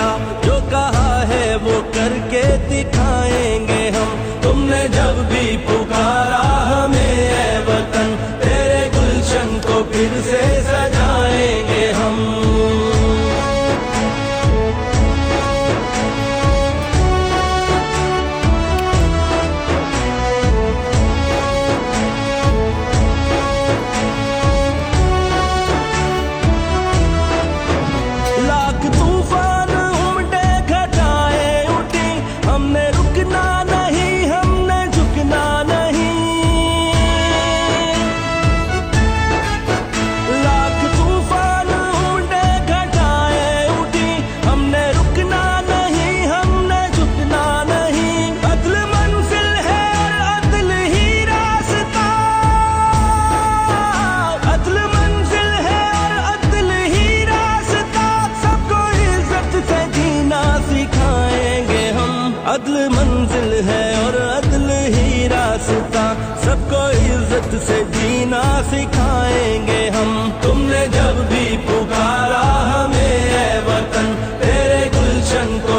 किया, जो कहा है वो करके दिखाएंगे हम। तुमने जब भी पुकारा हमें ऐ वतन, तेरे गुलशन को फिर से सजाएंगे हम। लाख तूफान उमटे घटाए उठी, हमने रुकना नहीं, हमने झुकना नहीं। लाख तूफान उमटे घटाए उठी, हमने रुकना नहीं, हमने झुकना नहीं। अदल मंजिल है और अदल ही रास्ता, अदल मंजिल है और अदल ही रास्ता। सबको इज्जत से जीना सिखाएंगे हम। अदल मंजिल है और अदल ही रास्ता, सबको इज्जत से जीना सिखाएंगे हम। तुमने जब भी पुकारा हमें ऐ वतन, तेरे गुलशन को